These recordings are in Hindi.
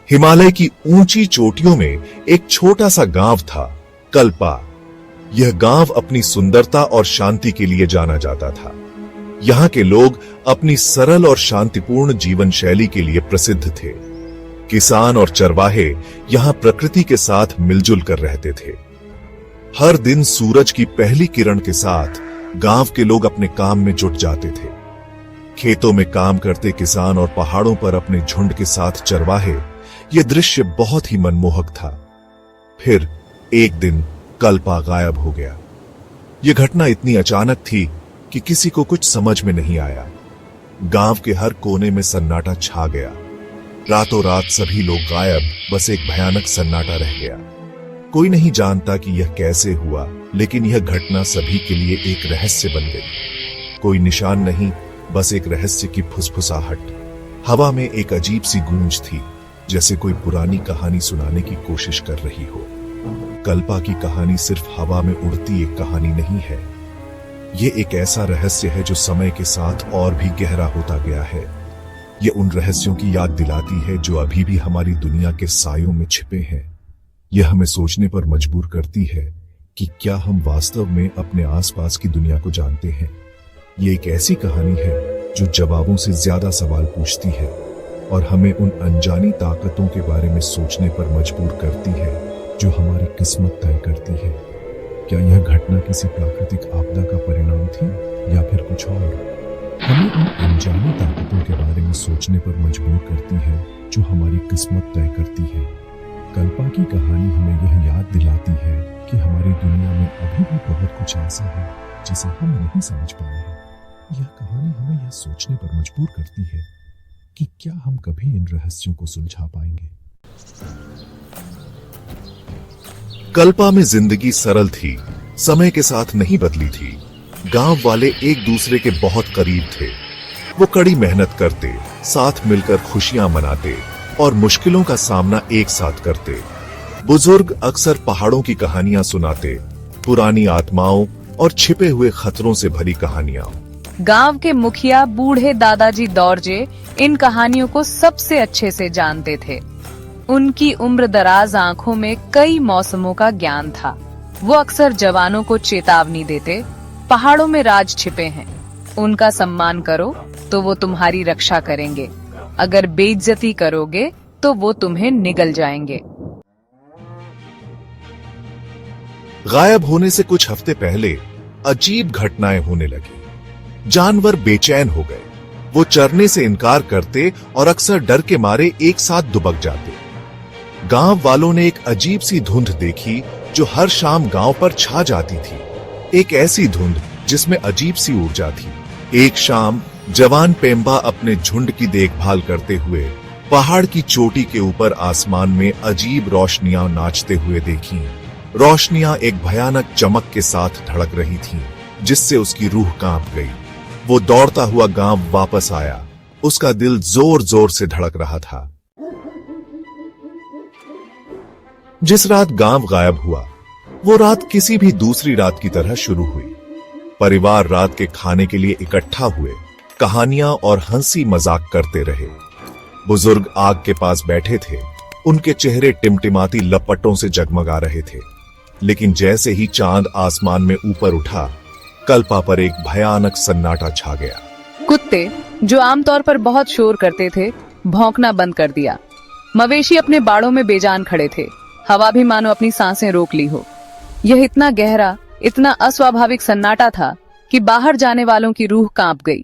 हिमालय की ऊंची चोटियों में एक छोटा सा गांव था, कल्पा। यह गांव अपनी सुंदरता और शांति के लिए जाना जाता था। यहाँ के लोग अपनी सरल और शांतिपूर्ण जीवन शैली के लिए प्रसिद्ध थे। किसान और चरवाहे यहाँ प्रकृति के साथ मिलजुल कर रहते थे। हर दिन सूरज की पहली किरण के साथ गांव के लोग अपने काम में जुट जाते थे। खेतों में काम करते किसान और पहाड़ों पर अपने झुंड के साथ चरवाहे, यह दृश्य बहुत ही मनमोहक था। फिर एक दिन कल्पा गायब हो गया। यह घटना इतनी अचानक थी कि किसी को कुछ समझ में नहीं आया। गांव के हर कोने में सन्नाटा छा गया। रातों रात सभी लोग गायब, बस एक भयानक सन्नाटा रह गया। कोई नहीं जानता कि यह कैसे हुआ, लेकिन यह घटना सभी के लिए एक रहस्य बन गई। कोई निशान नहीं, बस एक रहस्य की फुसफुसाहट। हवा में एक अजीब सी गूंज थी, जैसे कोई पुरानी कहानी सुनाने की कोशिश कर रही हो। कल्पा की कहानी सिर्फ हवा में उड़ती एक कहानी नहीं है। ये एक ऐसा रहस्य है जो समय के साथ और भी गहरा होता गया है। ये उन रहस्यों की याद दिलाती है जो अभी भी हमारी दुनिया के सायों में छिपे हैं। यह हमें सोचने पर मजबूर करती है कि क्या हम वास्तव में अपने आसपास की दुनिया को जानते हैं। ये एक ऐसी कहानी है जो जवाबों से ज्यादा सवाल पूछती है और हमें उन अनजानी ताकतों के बारे में सोचने पर मजबूर करती है जो हमारी किस्मत तय करती है। क्या यह घटना किसी प्राकृतिक आपदा का परिणाम थी या फिर कुछ और? हमें उन अनजानी ताकतों के बारे में सोचने पर मजबूर करती है जो हमारी किस्मत तय करती है। कल्पा की कहानी हमें यह याद दिलाती है कि हमारी दुनिया में अभी भी बहुत कुछ ऐसा है जिसे हम नहीं समझ पाए हैं। यह कहानी हमें यह सोचने पर मजबूर करती है कि क्या हम कभी इन रहस्यों को सुलझा पाएंगे। कल्पा में जिंदगी सरल थी, समय के साथ नहीं बदली थी। गांव वाले एक दूसरे के बहुत करीब थे। वो कड़ी मेहनत करते, साथ मिलकर खुशियां मनाते और मुश्किलों का सामना एक साथ करते। बुजुर्ग अक्सर पहाड़ों की कहानियां सुनाते, पुरानी आत्माओं और छिपे हुए खतरों से भरी कहानियां। गांव के मुखिया बूढ़े दादाजी दौरजे इन कहानियों को सबसे अच्छे से जानते थे। उनकी उम्र दराज आंखों में कई मौसमों का ज्ञान था। वो अक्सर जवानों को चेतावनी देते, पहाड़ों में राज छिपे हैं, उनका सम्मान करो तो वो तुम्हारी रक्षा करेंगे, अगर बेइज्जती करोगे तो वो तुम्हें निगल जाएंगे। गायब होने से कुछ हफ्ते पहले अजीब घटनाएं होने लगी। जानवर बेचैन हो गए। वो चरने से इनकार करते और अक्सर डर के मारे एक साथ दुबक जाते। गांव वालों ने एक अजीब सी धुंध देखी जो हर शाम गांव पर छा जाती थी। एक ऐसी धुंध जिसमें अजीब सी ऊर्जा थी। एक शाम जवान पेम्बा अपने झुंड की देखभाल करते हुए पहाड़ की चोटी के ऊपर आसमान में अजीब रोशनियां नाचते हुए देखी। रोशनियां एक भयानक चमक के साथ धड़क रही थीं, जिससे उसकी रूह कांप गई। वो दौड़ता हुआ गांव वापस आया। उसका दिल जोर जोर से धड़क रहा था। जिस रात गांव गायब हुआ, वो रात किसी भी दूसरी रात की तरह शुरू हुई। परिवार रात के खाने के लिए इकट्ठा हुए, कहानियां और हंसी मजाक करते रहे। बुजुर्ग आग के पास बैठे थे। उनके चेहरे टिमटिमाती लपटों से जगमगा रहे थे। लेकिन जैसे ही चांद आसमान में ऊपर उठा, कल्पा पर एक भयानक सन्नाटा छा गया। कुत्ते, जो आमतौर पर बहुत शोर करते थे, भौंकना बंद कर दिया। मवेशी अपने बाड़ों में बेजान खड़े थे। हवा भी मानो अपनी सांसें रोक ली हो। यह इतना गहरा, इतना अस्वाभाविक सन्नाटा था कि बाहर जाने वालों की रूह कांप गई।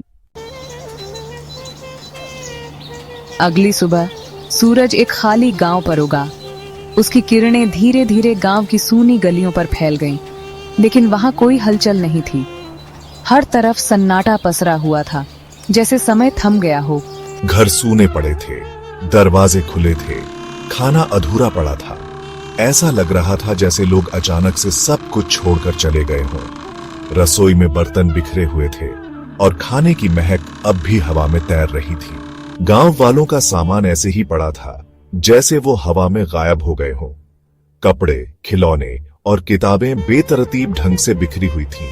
अगली सुबह सूरज एक खाली गांव पर उगा। उसकी किरणें धीरे धीरे गांव की सूनी गलियों पर फैल गईं, लेकिन वहां कोई हलचल नहीं थी। हर तरफ सन्नाटा पसरा हुआ था, जैसे समय थम गया हो। घर सूने पड़े थे, दरवाजे खुले थे, खाना अधूरा पड़ा था। ऐसा लग रहा था जैसे लोग अचानक से सब कुछ छोड़कर चले गए हों। रसोई में बर्तन बिखरे हुए थे और खाने की महक अब भी हवा में तैर रही थी। गांव वालों का सामान ऐसे ही पड़ा था जैसे वो हवा में गायब हो गए हों। कपड़े, खिलौने और किताबें बेतरतीब ढंग से बिखरी हुई थीं।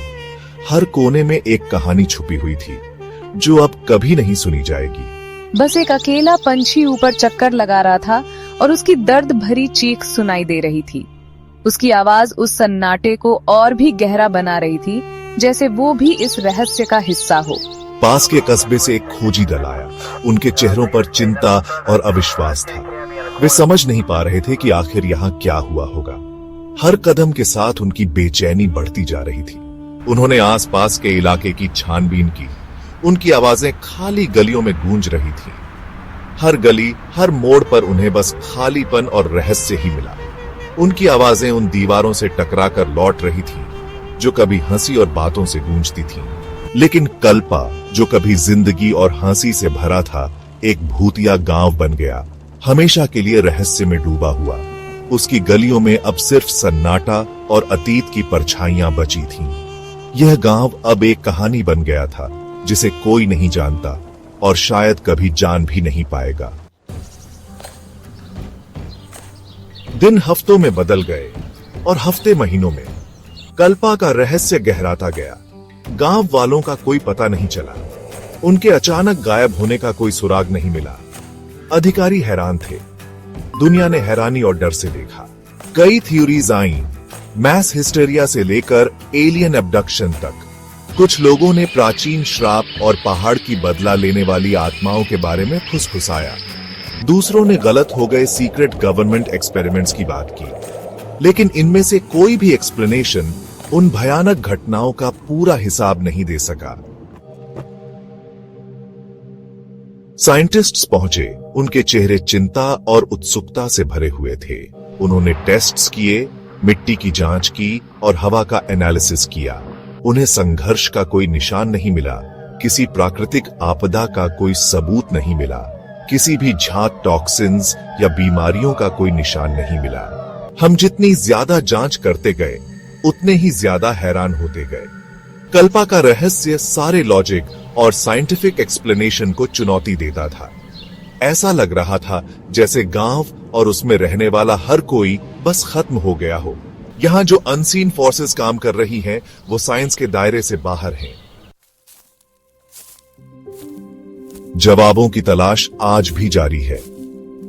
हर कोने में एक कहानी छुपी हुई थी जो अब कभी नहीं सुनी जाएगी। बस एक अकेला पंछी ऊपर चक्कर लगा रहा था और उसकी दर्द भरी चीख सुनाई दे रही थी। उसकी आवाज उस सन्नाटे को और भी गहरा बना रही थी, जैसे वो भी इस रहस्य का हिस्सा हो। पास के कस्बे से एक खोजी दल आया। उनके चेहरों पर चिंता और अविश्वास था। वे समझ नहीं पा रहे थे कि आखिर यहाँ क्या हुआ होगा। हर कदम के साथ उनकी बेचैनी बढ़ती जा रही थी। उन्होंने आसपास के इलाके की छानबीन की। उनकी आवाजें खाली गलियों में गूंज रही थीं। हर गली, हर मोड़ पर उन्हें बस खालीपन और रहस्य ही मिला। उनकी आवाजें उन दीवारों से टकराकर लौट रही थीं, जो कभी हंसी और बातों से गूंजती थीं। लेकिन कल्पा, जो कभी जिंदगी और हंसी से भरा था, एक भूतिया गांव बन गया, हमेशा के लिए रहस्य में डूबा हुआ। उसकी गलियों में अब सिर्फ सन्नाटा और अतीत की परछाइयां बची थीं। यह गांव अब एक कहानी बन गया था, जिसे कोई नहीं जानता और शायद कभी जान भी नहीं पाएगा। दिन हफ्तों में बदल गए और हफ्ते महीनों में। कल्पा का रहस्य गहराता गया। गांव वालों का कोई पता नहीं चला। उनके अचानक गायब होने का कोई सुराग नहीं मिला। अधिकारी हैरान थे। दुनिया ने हैरानी और डर से देखा। कई थ्योरीज आईं, मैस हिस्टेरिया से लेकर एलियन अबडक्शन तक। कुछ लोगों ने प्राचीन श्राप और पहाड़ की बदला लेने वाली आत्माओं के बारे में फुसफुसाया। दूसरों ने गलत हो गए सीक्रेट गवर्नमेंट एक्सपेरिमेंट्स की बात की। लेकिन इनमें से कोई भी एक्सप्लेनेशन उन भयानक घटनाओं का पूरा हिसाब नहीं दे सका। साइंटिस्ट्स पहुंचे। उनके चेहरे चिंता और उत्सुकता से भरे हुए थे। उन्होंने टेस्ट्स किए, मिट्टी की जांच की और हवा का एनालिसिस किया। उन्हें संघर्ष का कोई निशान नहीं मिला। किसी प्राकृतिक आपदा का कोई सबूत नहीं मिला। किसी भी झाग टॉक्सिन्स या बीमारियों का कोई निशान नहीं मिला। हम जितनी ज्यादा जांच करते गए, उतने ही ज्यादा हैरान होते गए। कल्पा का रहस्य सारे लॉजिक और साइंटिफिक एक्सप्लेनेशन को चुनौती देता था। ऐसा लग रहा था जैसे गांव और उसमें रहने वाला हर कोई बस खत्म हो गया हो। यहाँ जो अनसीन फोर्सेस काम कर रही हैं, वो साइंस के दायरे से बाहर हैं। जवाबों की तलाश आज भी जारी है।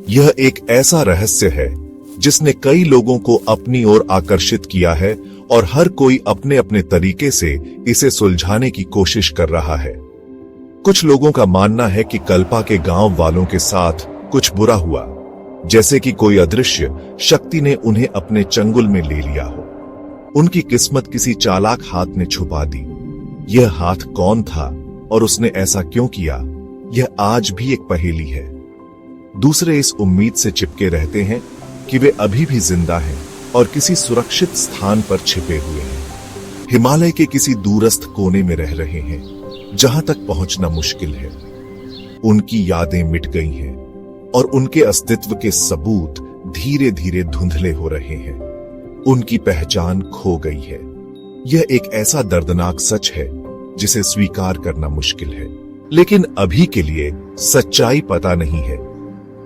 यह एक ऐसा रहस्य है जिसने कई लोगों को अपनी ओर आकर्षित किया है और हर कोई अपने अपने तरीके से इसे सुलझाने की कोशिश कर रहा है। कुछ लोगों का मानना है कि कल्पा के गांव वालों के साथ कुछ बुरा हुआ, जैसे कि कोई अदृश्य शक्ति ने उन्हें अपने चंगुल में ले लिया हो। उनकी किस्मत किसी चालाक हाथ ने छुपा दी। यह हाथ कौन था और उसने ऐसा क्यों किया, यह आज भी एक पहेली है। दूसरे इस उम्मीद से चिपके रहते हैं कि वे अभी भी जिंदा हैं और किसी सुरक्षित स्थान पर छिपे हुए हैं। हिमालय के किसी दूरस्थ कोने में रह रहे हैं, जहां तक पहुंचना मुश्किल है। उनकी यादें मिट गई हैं और उनके अस्तित्व के सबूत धीरे धीरे धुंधले हो रहे हैं। उनकी पहचान खो गई है। यह एक ऐसा दर्दनाक सच है जिसे स्वीकार करना मुश्किल है, लेकिन अभी के लिए सच्चाई पता नहीं है।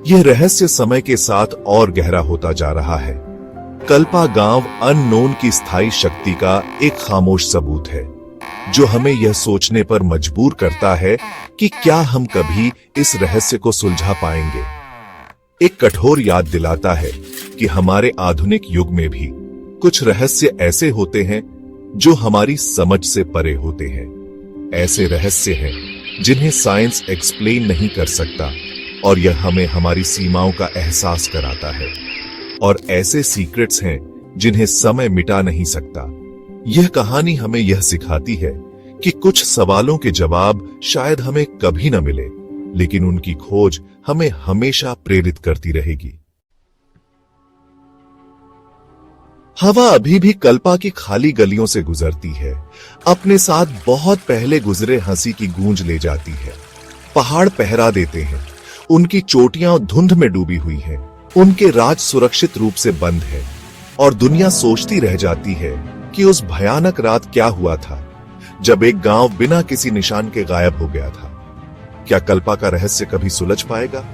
यह रहस्य समय के साथ और गहरा होता जा रहा है। कल्पा गांव अननोन की स्थायी शक्ति का एक खामोश सबूत है, जो हमें यह सोचने पर मजबूर करता है कि क्या हम कभी इस रहस्य को सुलझा पाएंगे। एक कठोर याद दिलाता है कि हमारे आधुनिक युग में भी कुछ रहस्य ऐसे होते हैं जो हमारी समझ से परे होते हैं। ऐसे रहस्य हैं जिन्हें साइंस एक्सप्लेन नहीं कर सकता और यह हमें हमारी सीमाओं का एहसास कराता है। और ऐसे सीक्रेट्स हैं जिन्हें समय मिटा नहीं सकता। यह कहानी हमें यह सिखाती है कि कुछ सवालों के जवाब शायद हमें कभी न मिले, लेकिन उनकी खोज हमें हमेशा प्रेरित करती रहेगी। हवा अभी भी कल्पा की खाली गलियों से गुजरती है। अपने साथ बहुत पहले गुजरे हंसी की गूंज ले जाती है। पहाड़ पहरा देते हैं। उनकी चोटियां धुंध में डूबी हुई हैं। उनके राज सुरक्षित रूप से बंद है और दुनिया सोचती रह जाती है कि उस भयानक रात क्या हुआ था जब एक गांव बिना किसी निशान के गायब हो गया था। क्या कल्पा का रहस्य कभी सुलझ पाएगा,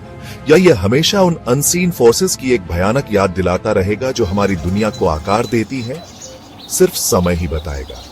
या यह हमेशा उन अनसीन फोर्सेस की एक भयानक याद दिलाता रहेगा जो हमारी दुनिया को आकार देती है? सिर्फ समय ही बताएगा।